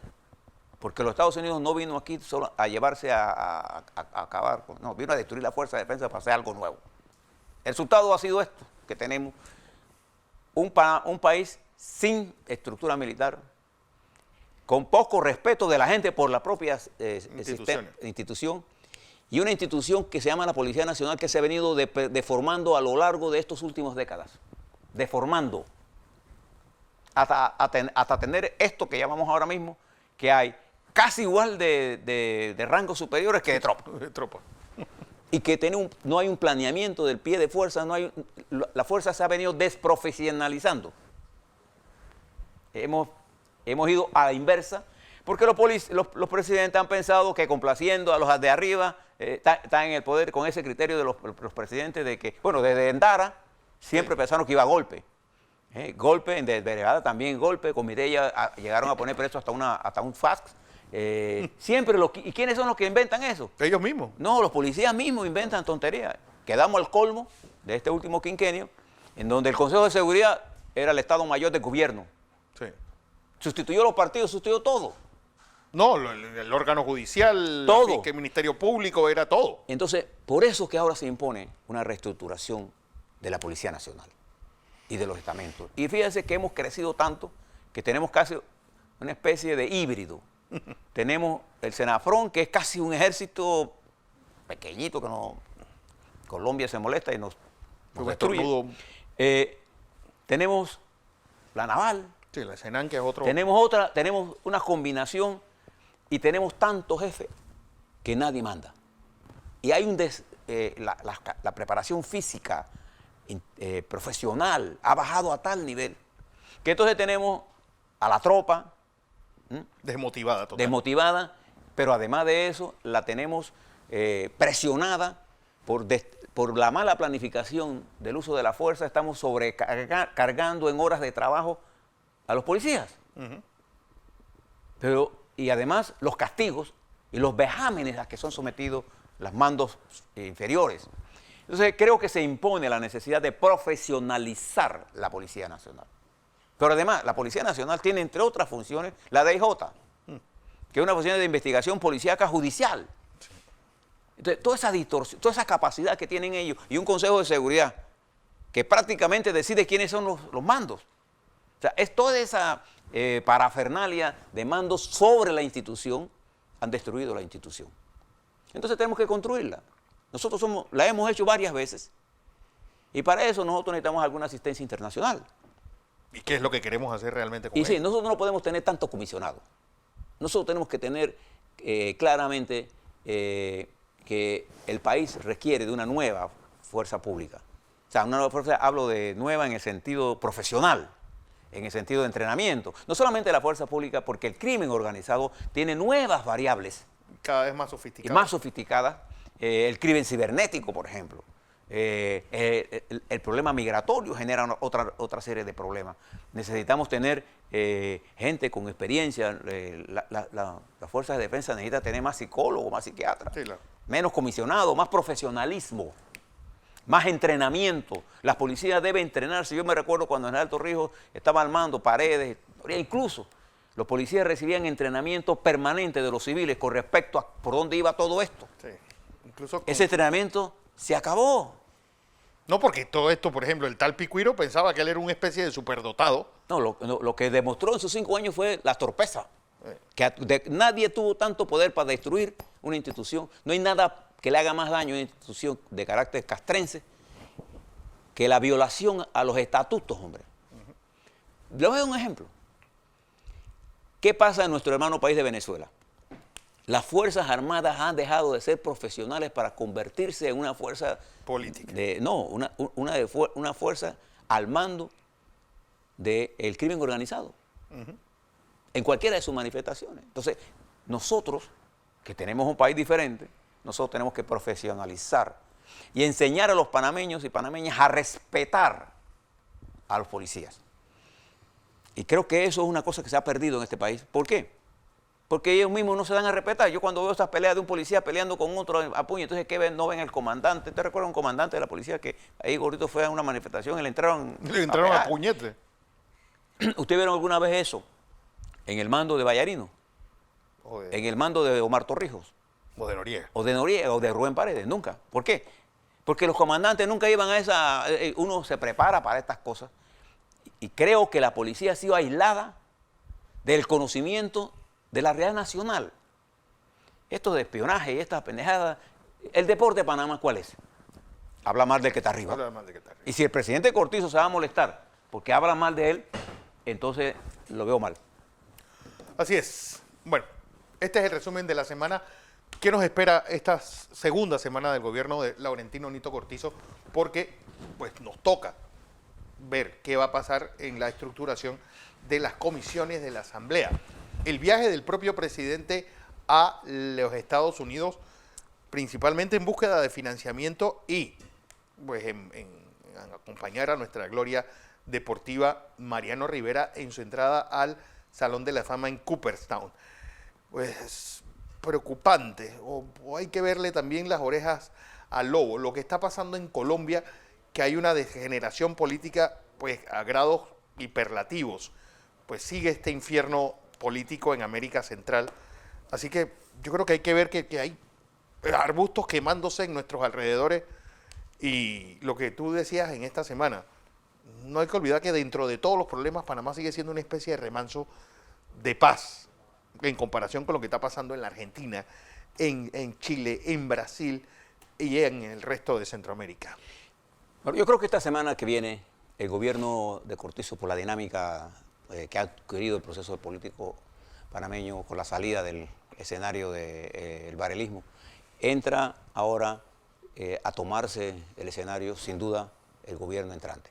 porque los Estados Unidos no vino aquí solo a llevarse a acabar, no, vino a destruir la fuerza de defensa para hacer algo nuevo. El resultado ha sido esto, que tenemos un país sin estructura militar, con poco respeto de la gente por la propia institución, y una institución que se llama la Policía Nacional, que se ha venido deformando a lo largo de estas últimas décadas, deformando, hasta tener esto que llamamos ahora mismo, que hay casi igual de rangos superiores que de tropa. Y que no hay un planeamiento del pie de fuerza, la fuerza se ha venido desprofesionalizando. Hemos ido a la inversa, porque los presidentes han pensado que complaciendo a los de arriba están en el poder con ese criterio de los presidentes de que, bueno, desde Endara siempre pensaron que iba a golpe. Golpe, en Desveregada también golpe, con Mireya llegaron a poner preso hasta un fax. Siempre ¿y quiénes son los que inventan eso? Ellos mismos. No, los policías mismos inventan tonterías. Quedamos al colmo de este último quinquenio, en donde el Consejo de Seguridad era el Estado Mayor del Gobierno. Sí. Sustituyó los partidos, sustituyó todo. No, el órgano judicial, todo. El Ministerio Público, era todo. Entonces, por eso que ahora se impone una reestructuración de la Policía Nacional y de los estamentos. Y fíjense que hemos crecido tanto que tenemos casi una especie de híbrido. Tenemos el Senafrón, que es casi un ejército pequeñito que Colombia se molesta y nos destruye. Tenemos la Naval. Sí, la Senan, que es otro. Tenemos una combinación y tenemos tantos jefes que nadie manda. Y hay la preparación física profesional ha bajado a tal nivel que entonces tenemos a la tropa Desmotivada total. desmotivada, pero además de eso la tenemos presionada por la mala planificación del uso de la fuerza. Estamos sobrecargando en horas de trabajo a los policías. Y además los castigos y los vejámenes a que son sometidos los mandos inferiores. Entonces creo que se impone la necesidad de profesionalizar la Policía Nacional. Pero además la Policía Nacional tiene, entre otras funciones, la DIJ, que es una función de investigación policíaca judicial. Entonces, toda esa distorsión, toda esa capacidad que tienen ellos, y un Consejo de Seguridad que prácticamente decide quiénes son los mandos. O sea, es toda esa parafernalia de mandos sobre la institución, han destruido la institución. Entonces tenemos que construirla. Nosotros la hemos hecho varias veces, y para eso nosotros necesitamos alguna asistencia internacional. ¿Y qué es lo que queremos hacer realmente con Y sí, ellos? nosotros no podemos tener tanto comisionado. Nosotros tenemos que tener claramente que el país requiere de una nueva fuerza pública. O sea, una nueva fuerza, hablo de nueva en el sentido profesional, en el sentido de entrenamiento. No solamente la fuerza pública, porque el crimen organizado tiene nuevas variables. Cada vez más sofisticado. Más sofisticadas. El crimen cibernético, por ejemplo. El problema migratorio genera otra serie de problemas. Necesitamos tener gente con experiencia. Las fuerzas de defensa necesitan tener más psicólogos, más psiquiatras, Sí, claro. menos comisionados, más profesionalismo, más entrenamiento. Las policías deben entrenarse. Yo me recuerdo cuando en el Alto Río estaba armando paredes, incluso los policías recibían entrenamiento permanente de los civiles con respecto a por dónde iba todo esto. Sí. Incluso Ese entrenamiento se acabó. No, porque todo esto, por ejemplo, el tal Picuiro pensaba que él era una especie de superdotado. No, lo que demostró en sus 5 años fue la torpeza. Que nadie tuvo tanto poder para destruir una institución. No hay nada que le haga más daño a una institución de carácter castrense que la violación a los estatutos, hombre. Le voy a dar un ejemplo. ¿Qué pasa en nuestro hermano país de Venezuela? Las Fuerzas Armadas han dejado de ser profesionales para convertirse en una fuerza Política. una fuerza al mando del crimen organizado, en cualquiera de sus manifestaciones. Entonces, nosotros, que tenemos un país diferente, nosotros tenemos que profesionalizar y enseñar a los panameños y panameñas a respetar a los policías. Y creo que eso es una cosa que se ha perdido en este país. ¿Por qué? Porque ellos mismos no se dan a respetar. Yo cuando veo estas peleas de un policía peleando con otro a puño, entonces ¿qué ven? No ven al comandante. ¿Te recuerdas un comandante de la policía que ahí gordito fue a una manifestación y le entraron a puñete? ¿Usted vieron alguna vez eso? En el mando de Vallarino, en el mando de Omar Torrijos, O de Noriega. o de Noriega, o de Rubén Paredes, nunca. ¿Por qué? Porque los comandantes nunca iban a esa... Uno se prepara para estas cosas. Y creo que la policía ha sido aislada del conocimiento de la realidad nacional. Esto de espionaje y estas pendejadas. ¿El deporte de Panamá cuál es? Habla mal del que está arriba. Habla mal de que está arriba. Y si el presidente Cortizo se va a molestar porque habla mal de él, entonces lo veo mal. Así es. Bueno, este es el resumen de la semana. ¿Qué nos espera esta segunda semana del gobierno de Laurentino Nito Cortizo? Porque pues, nos toca ver qué va a pasar en la estructuración de las comisiones de la Asamblea. El viaje del propio presidente a los Estados Unidos, principalmente en búsqueda de financiamiento y pues, en acompañar a nuestra gloria deportiva Mariano Rivera en su entrada al Salón de la Fama en Cooperstown. Pues preocupante, o hay que verle también las orejas al lobo. Lo que está pasando en Colombia, que hay una degeneración política pues a grados hiperlativos, pues sigue este infierno político en América Central. Así que yo creo que hay que ver que hay arbustos quemándose en nuestros alrededores y lo que tú decías en esta semana, no hay que olvidar que dentro de todos los problemas Panamá sigue siendo una especie de remanso de paz en comparación con lo que está pasando en la Argentina, en Chile, en Brasil y en el resto de Centroamérica. Bueno, yo creo que esta semana que viene el gobierno de Cortizo, por la dinámica que ha adquirido el proceso político panameño con la salida del escenario del barelismo, entra ahora a tomarse el escenario, sin duda, el gobierno entrante.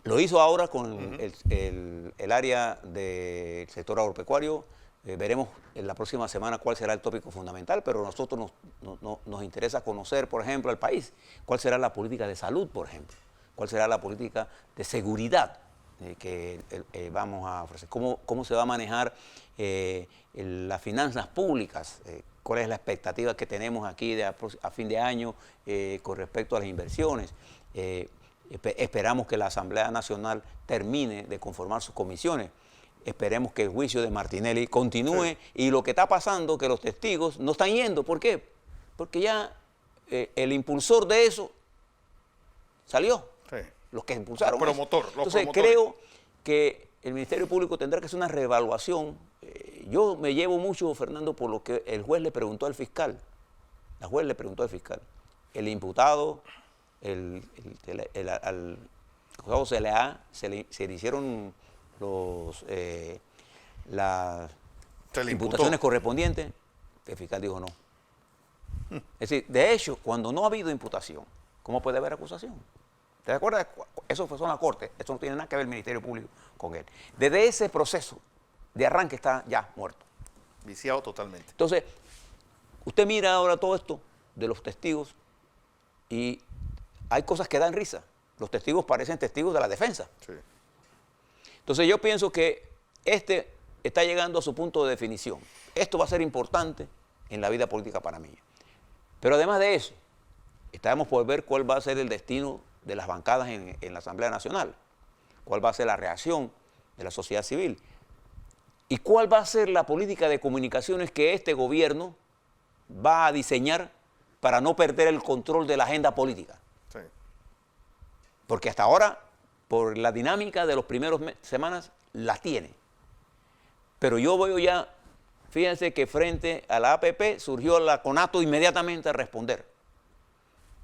Lo hizo ahora con el área del sector agropecuario. Veremos en la próxima semana cuál será el tópico fundamental, pero a nosotros nos interesa conocer, por ejemplo, al país, cuál será la política de salud, por ejemplo, cuál será la política de seguridad que vamos a ofrecer, cómo se va a manejar las finanzas públicas, cuál es la expectativa que tenemos aquí a fin de año con respecto a las inversiones. Esperamos que la Asamblea Nacional termine de conformar sus comisiones. Esperemos que el juicio de Martinelli continúe y lo que está pasando, que los testigos no están yendo. ¿Por qué? Porque ya el impulsor de eso salió. Sí. Los que impulsaron. Entonces creo que el Ministerio Público tendrá que hacer una reevaluación. Yo me llevo mucho, Fernando, por lo que el juez le preguntó al fiscal. La juez le preguntó al fiscal. El imputado, al juzgado se le hicieron las imputaciones correspondientes. El fiscal dijo no. Es decir, de hecho, cuando no ha habido imputación, ¿cómo puede haber acusación? ¿Te acuerdas? Eso fue en la Corte. Eso no tiene nada que ver el Ministerio Público con él. Desde ese proceso de arranque está ya muerto. Viciado totalmente. Entonces, usted mira ahora todo esto de los testigos y hay cosas que dan risa. Los testigos parecen testigos de la defensa. Sí. Entonces yo pienso que está llegando a su punto de definición. Esto va a ser importante en la vida política panameña. Pero además de eso, estamos por ver cuál va a ser el destino de las bancadas en la Asamblea Nacional, cuál va a ser la reacción de la sociedad civil y cuál va a ser la política de comunicaciones que este gobierno va a diseñar para no perder el control de la agenda política. Sí. Porque hasta ahora, por la dinámica de los primeros semanas, la tiene. Pero yo veo ya, fíjense que frente a la APP surgió la CONATO inmediatamente a responder.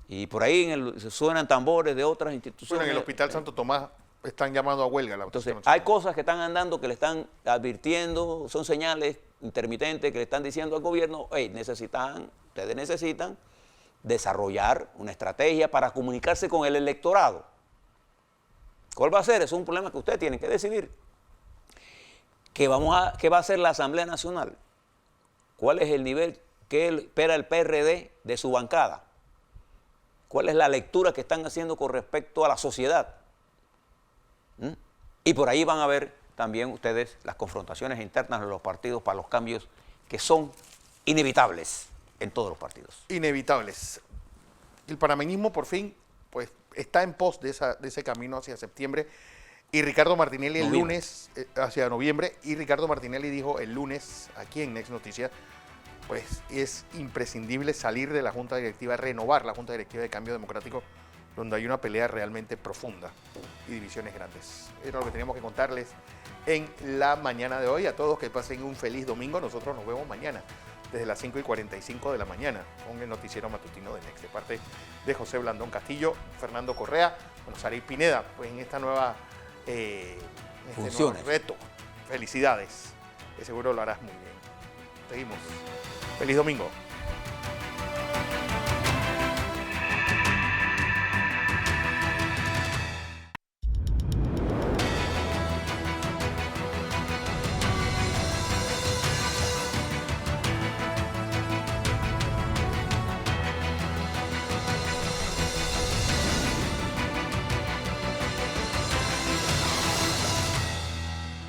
Y por ahí suenan tambores de otras instituciones. Bueno, en el Hospital Santo Tomás están llamando a huelga. Entonces, hay cosas que están andando, que le están advirtiendo, son señales intermitentes que le están diciendo al gobierno, hey, ustedes necesitan desarrollar una estrategia para comunicarse con el electorado. ¿Cuál va a ser? Eso es un problema que ustedes tienen que decidir. ¿Qué va a hacer la Asamblea Nacional? ¿Cuál es el nivel que espera el PRD de su bancada? ¿Cuál es la lectura que están haciendo con respecto a la sociedad? Y por ahí van a ver también ustedes las confrontaciones internas de los partidos para los cambios que son inevitables en todos los partidos. Inevitables. El panameñismo por fin pues está en pos de ese camino hacia septiembre. Y Ricardo Martinelli el lunes, hacia noviembre, y Ricardo Martinelli dijo el lunes aquí en Next Noticias, pues es imprescindible salir de la Junta Directiva, renovar la Junta Directiva de Cambio Democrático, donde hay una pelea realmente profunda y divisiones grandes. Era lo que teníamos que contarles en la mañana de hoy. A todos que pasen un feliz domingo. Nosotros nos vemos mañana desde las 5:45 de la mañana con el noticiero matutino de Next. De parte de José Blandón Castillo, Fernando Correa, Saray Pineda, pues en esta nueva nuevo reto. Felicidades, que seguro lo harás muy bien. Seguimos. Feliz domingo.